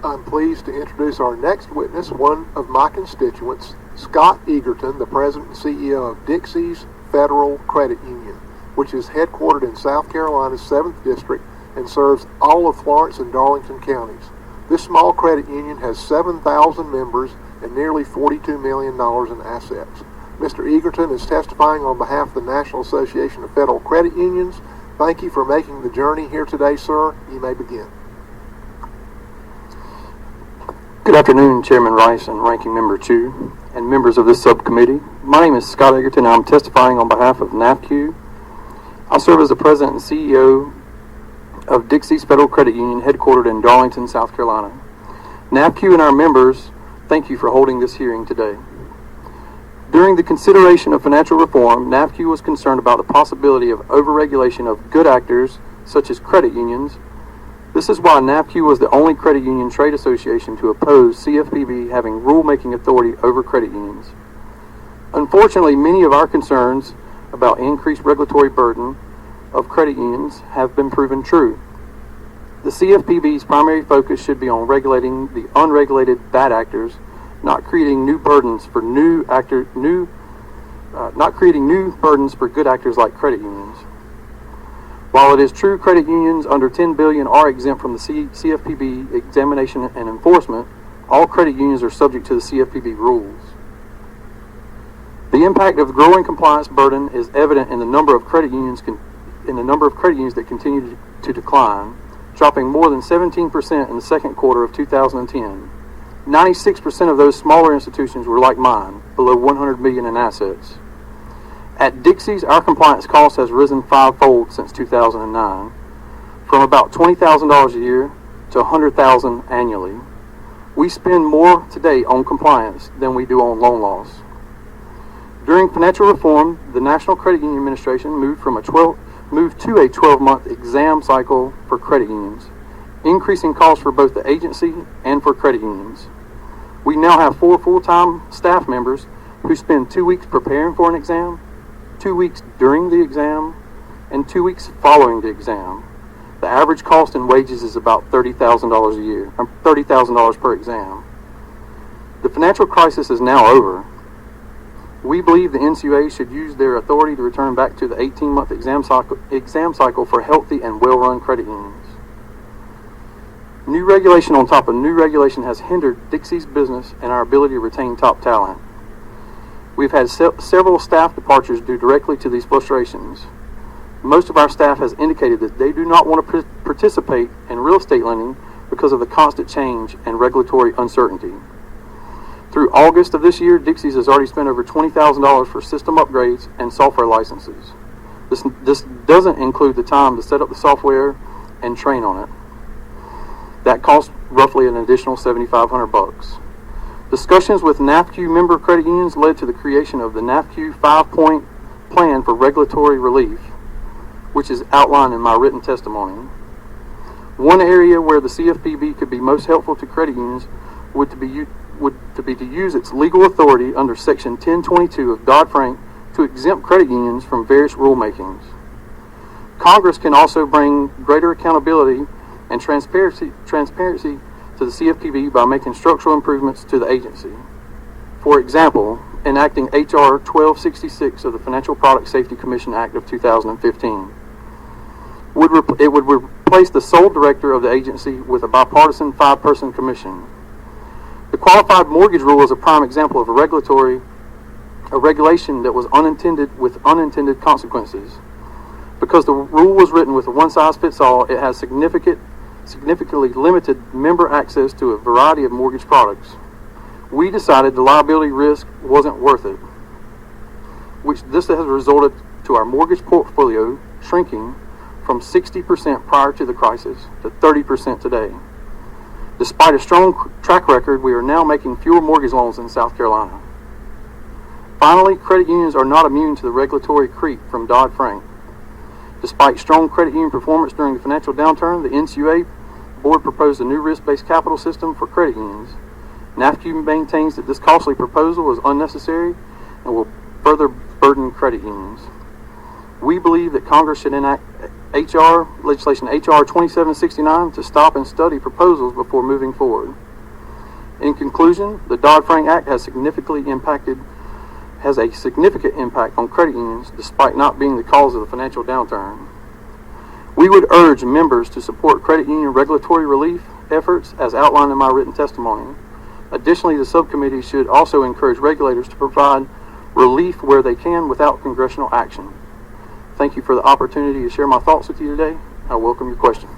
I'm pleased to introduce our next witness, one of my constituents, Scott Eagerton, the President and CEO of Dixies Federal Credit Union, which is headquartered in South Carolina's 7th District and serves all of Florence and Darlington counties. This small credit union has 7,000 members and nearly $42 million in assets. Mr. Eagerton is testifying on behalf of the National Association of Federal Credit Unions. Thank you for making the journey here today, sir. You may begin. Good afternoon, Chairman Rice and Ranking Member Chu, and members of this subcommittee. My name is Scott Eagerton, and I'm testifying on behalf of NAFCU. I serve as the President and CEO of Dixies Federal Credit Union, headquartered in Darlington, South Carolina. NAFCU and our members, thank you for holding this hearing today. During the consideration of financial reform, NAFCU was concerned about the possibility of overregulation of good actors, such as credit unions. This is why NAFCU was the only credit union trade association to oppose CFPB having rulemaking authority over credit unions. Unfortunately, many of our concerns about increased regulatory burden of credit unions have been proven true. The CFPB's primary focus should be on regulating the unregulated bad actors, not creating new burdens for good actors like credit unions. While it is true credit unions under $10 billion are exempt from the CFPB examination and enforcement, all credit unions are subject to the CFPB rules. The impact of the growing compliance burden is evident in the number of credit unions that continue to decline, dropping more than 17% in the second quarter of 2010. 96% of those smaller institutions were like mine, below $100 million in assets. At Dixies, our compliance cost has risen fivefold since 2009, from about $20,000 a year to $100,000 annually. We spend more today on compliance than we do on loan loss. During financial reform, the National Credit Union Administration moved to a 12-month exam cycle for credit unions, increasing costs for both the agency and for credit unions. We now have 4 full-time staff members who spend 2 weeks preparing for an exam, 2 weeks during the exam, and 2 weeks following the exam. The average cost in wages is about $30,000 a year, $30,000 per exam. The financial crisis is now over. We believe the NCUA should use their authority to return back to the 18-month exam cycle for healthy and well-run credit unions. New regulation on top of new regulation has hindered Dixies' business and our ability to retain top talent. We've had several staff departures due directly to these frustrations. Most of our staff has indicated that they do not want to participate in real estate lending because of the constant change and regulatory uncertainty. Through August of this year, Dixies has already spent over $20,000 for system upgrades and software licenses. This doesn't include the time to set up the software and train on it. That costs roughly an additional $7,500. Discussions with NAFCU member credit unions led to the creation of the NAFCU 5-point plan for regulatory relief, which is outlined in my written testimony. One area where the CFPB could be most helpful to credit unions would be to use its legal authority under Section 1022 of Dodd-Frank to exempt credit unions from various rulemakings. Congress can also bring greater accountability and transparency to the CFPB by making structural improvements to the agency. For example, enacting H.R. 1266 of the Financial Product Safety Commission Act of 2015. It would replace the sole director of the agency with a bipartisan 5-person commission. The qualified mortgage rule is a prime example of a regulation that was unintended with unintended consequences. Because the rule was written with a one-size-fits-all, it has significantly limited member access to a variety of mortgage products. We decided the liability risk wasn't worth it, which this has resulted to our mortgage portfolio shrinking from 60% prior to the crisis to 30% today. Despite a strong track record, we are now making fewer mortgage loans in South Carolina. Finally, credit unions are not immune to the regulatory creep from Dodd-Frank. Despite strong credit union performance during the financial downturn, the NCUA board proposed a new risk-based capital system for credit unions. NAFCU maintains that this costly proposal is unnecessary and will further burden credit unions. We believe that Congress should enact legislation HR 2769 to stop and study proposals before moving forward. In conclusion, the Dodd-Frank Act has a significant impact on credit unions despite not being the cause of the financial downturn. We would urge members to support credit union regulatory relief efforts as outlined in my written testimony. Additionally, the subcommittee should also encourage regulators to provide relief where they can without congressional action. Thank you for the opportunity to share my thoughts with you today. I welcome your questions.